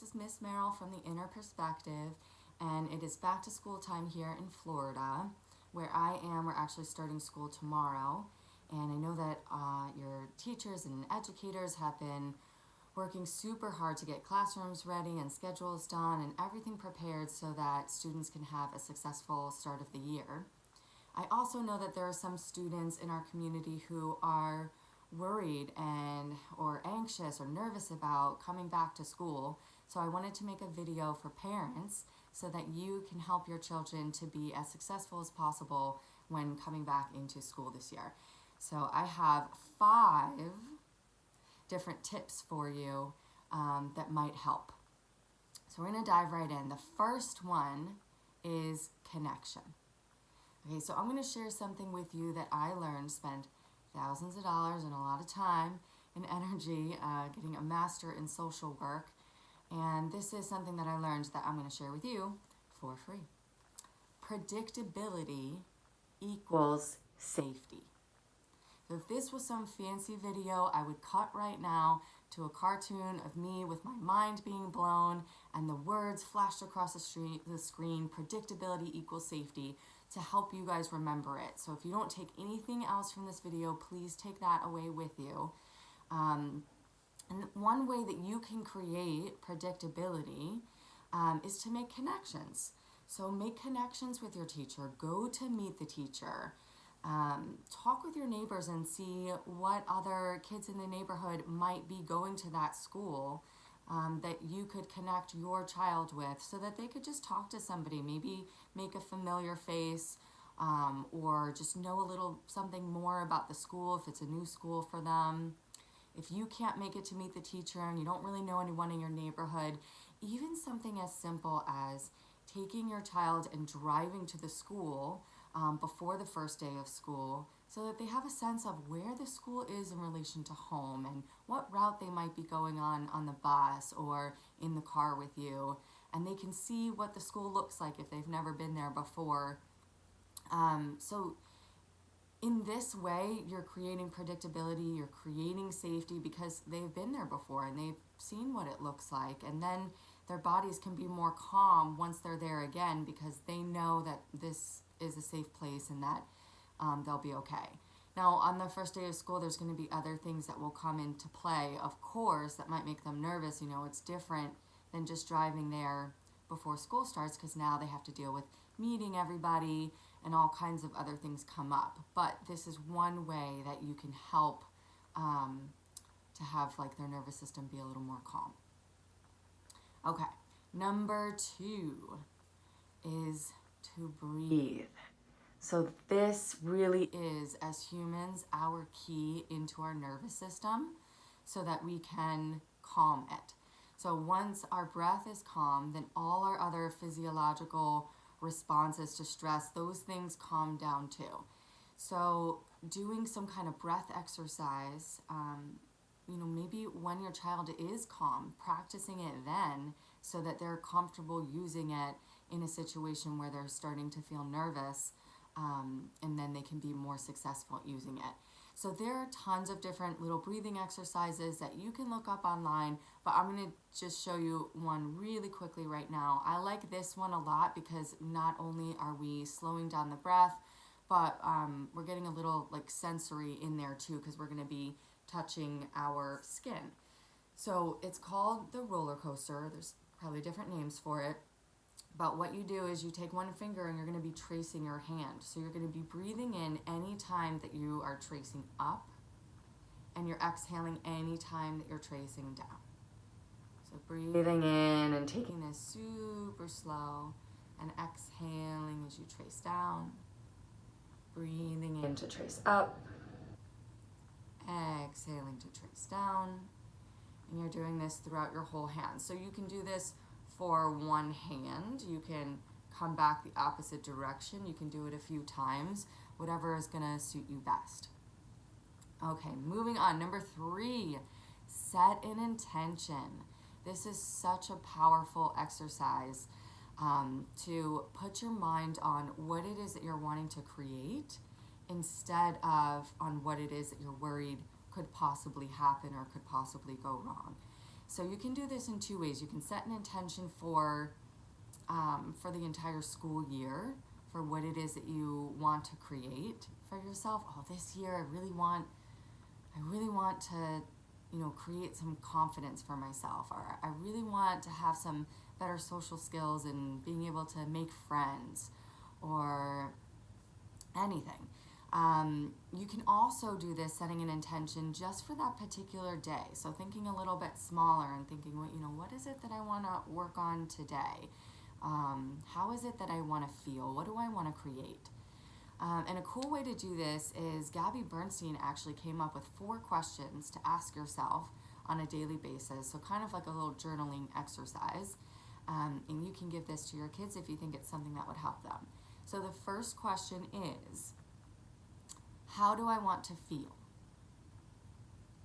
is Miss Merrill from the Inner Perspective, and it is back to school time here in Florida. Where I am, we're actually starting school tomorrow, and I know that your teachers and educators have been working super hard to get classrooms ready and schedules done and everything prepared so that students can have a successful start of the year. I also know that there are some students in our community who are worried and or anxious or nervous about coming back to school. So I wanted to make a video for parents so that you can help your children to be as successful as possible when coming back into school this year. So I have 5 different tips for you that might help. So we're going to dive right in. The first one is connection. Okay, so I'm going to share something with you that I learned, spent thousands of dollars and a lot of time and energy getting a master in social work. And this is something that I learned that I'm going to share with you for free. Predictability equals safety. So if this was some fancy video, I would cut right now to a cartoon of me with my mind being blown and the words flashed across the screen, predictability equals safety, to help you guys remember it. So if you don't take anything else from this video, please take that away with you. And one way that you can create predictability is to make connections. So make connections with your teacher. Go to meet the teacher. Talk with your neighbors and see what other kids in the neighborhood might be going to that school that you could connect your child with so that they could just talk to somebody, maybe make a familiar face or just know a little something more about the school if it's a new school for them. If you can't make it to meet the teacher and you don't really know anyone in your neighborhood, even something as simple as taking your child and driving to the school before the first day of school so that they have a sense of where the school is in relation to home and what route they might be going on the bus or in the car with you. And they can see what the school looks like if they've never been there before. So in this way, you're creating predictability, you're creating safety because they've been there before and they've seen what it looks like. And then their bodies can be more calm once they're there again because they know that this is a safe place and that they'll be okay. Now, on the first day of school, there's going to be other things that will come into play, of course, that might make them nervous. You know, it's different than just driving there before school starts because now they have to deal with meeting everybody and all kinds of other things come up. But this is one way that you can help to have like their nervous system be a little more calm. Okay, number 2 is to breathe. So this really is, as humans, our key into our nervous system so that we can calm it. So once our breath is calm, then all our other physiological responses to stress, those things calm down too. So doing some kind of breath exercise, maybe when your child is calm, practicing it then so that they're comfortable using it in a situation where they're starting to feel nervous, and then they can be more successful at using it. So there are tons of different little breathing exercises that you can look up online, but I'm going to just show you one really quickly right now. I like this one a lot because not only are we slowing down the breath, but we're getting a little like sensory in there too because we're going to be touching our skin. So it's called the roller coaster. There's probably different names for it. But what you do is you take one finger and you're going to be tracing your hand. So you're going to be breathing in any time that you are tracing up, and you're exhaling any time that you're tracing down. So breathing in and taking this super slow and exhaling as you trace down. Breathing in to trace up, exhaling to trace down. And you're doing this throughout your whole hand. So you can do this for one hand. You can come back the opposite direction. You can do it a few times, whatever is going to suit you best. Okay, moving on. Number 3, set an intention. This is such a powerful exercise to put your mind on what it is that you're wanting to create instead of on what it is that you're worried could possibly happen or could possibly go wrong. So you can do this in two ways. You can set an intention for the entire school year, for what it is that you want to create for yourself. Oh, this year I really want to, create some confidence for myself, or I really want to have some better social skills and being able to make friends, or anything. You can also do this setting an intention just for that particular day. So thinking a little bit smaller and thinking, what is it that I want to work on today? How is it that I want to feel? What do I want to create? And a cool way to do this is Gabby Bernstein actually came up with 4 questions to ask yourself on a daily basis. So kind of like a little journaling exercise. And you can give this to your kids if you think it's something that would help them. So the first question is, how do I want to feel?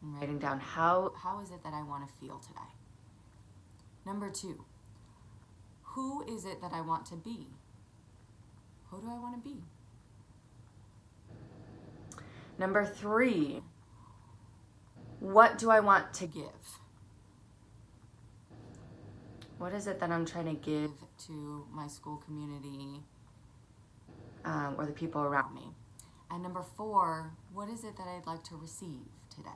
I'm writing down how is it that I want to feel today? Number 2, who is it that I want to be? Who do I want to be? Number 3, what do I want to give? What is it that I'm trying to give to my school community, or the people around me? And number 4, what is it that I'd like to receive today?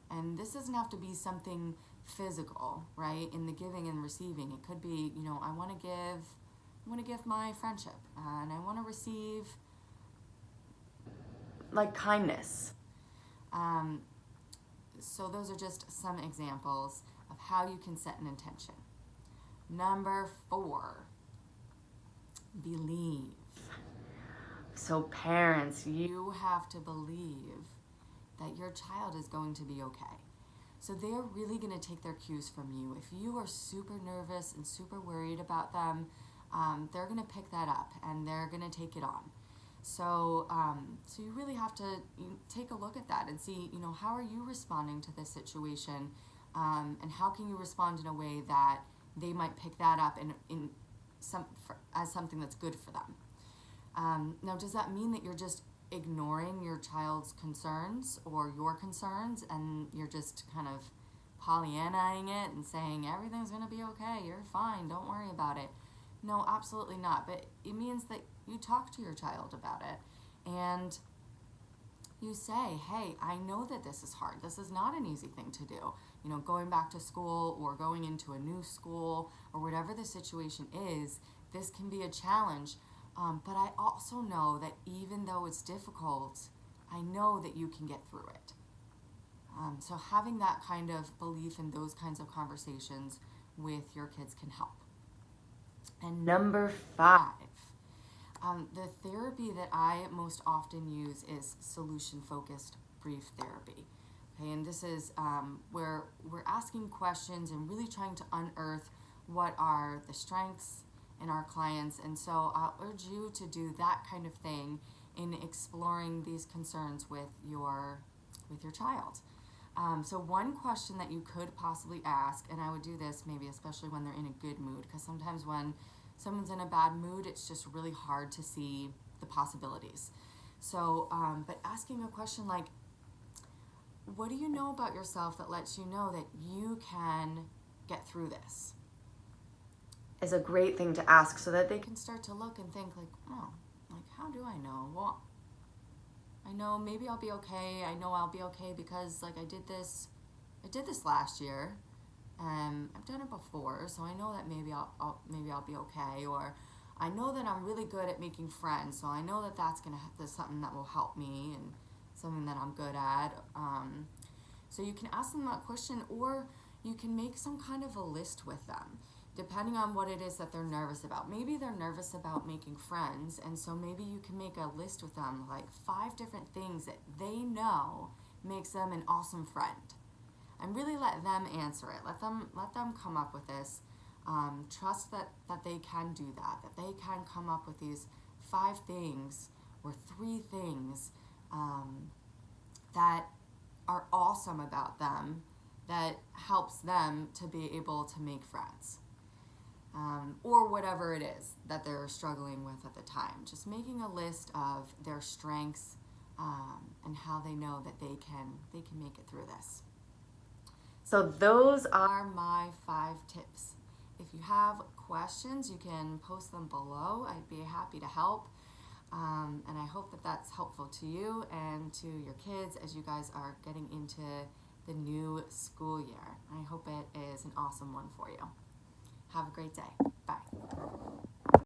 And this doesn't have to be something physical, right? In the giving and receiving, it could be, I want to give my friendship, and I want to receive like kindness. So those are just some examples of how you can set an intention. Number 4, believe. So parents, you have to believe that your child is going to be okay. So they're really going to take their cues from you. If you are super nervous and super worried about them, they're going to pick that up and they're going to take it on. So you really have to take a look at that and see, how are you responding to this situation, and how can you respond in a way that they might pick that up as something that's good for them. Now, does that mean that you're just ignoring your child's concerns or your concerns, and you're just kind of Pollyannaing it and saying everything's going to be okay, you're fine, don't worry about it? No, absolutely not. But it means that you talk to your child about it and you say, hey, I know that this is hard. This is not an easy thing to do. Going back to school or going into a new school or whatever the situation is, this can be a challenge. But I also know that even though it's difficult, I know that you can get through it. So having that kind of belief in those kinds of conversations with your kids can help. And number 5, the therapy that I most often use is solution-focused brief therapy. Okay, and this is where we're asking questions and really trying to unearth what are the strengths in our clients. And so I'll urge you to do that kind of thing in exploring these concerns with your child. So one question that you could possibly ask, and I would do this maybe especially when they're in a good mood, because sometimes when someone's in a bad mood, it's just really hard to see the possibilities. So, but asking a question like, what do you know about yourself that lets you know that you can get through this? Is a great thing to ask, so that they can start to look and think like, oh, like, how do I know? Well, I know maybe I'll be okay. I know I'll be okay because I did this last year. I've done it before, so I know that maybe I'll be okay. Or I know that I'm really good at making friends, so I know that that's something that will help me and something that I'm good at. So you can ask them that question, or you can make some kind of a list with them, depending on what it is that they're nervous about. Maybe they're nervous about making friends, and so maybe you can make a list with them, like 5 different things that they know makes them an awesome friend. And really let them answer it. Let them come up with this. Trust that they can do that they can come up with these 5 things or 3 things that are awesome about them, that helps them to be able to make friends. Or whatever it is that they're struggling with at the time. Just making a list of their strengths and how they know that they can make it through this. So those are my 5 tips. If you have questions, you can post them below. I'd be happy to help. And I hope that that's helpful to you and to your kids as you guys are getting into the new school year. I hope it is an awesome one for you. Have a great day. Bye.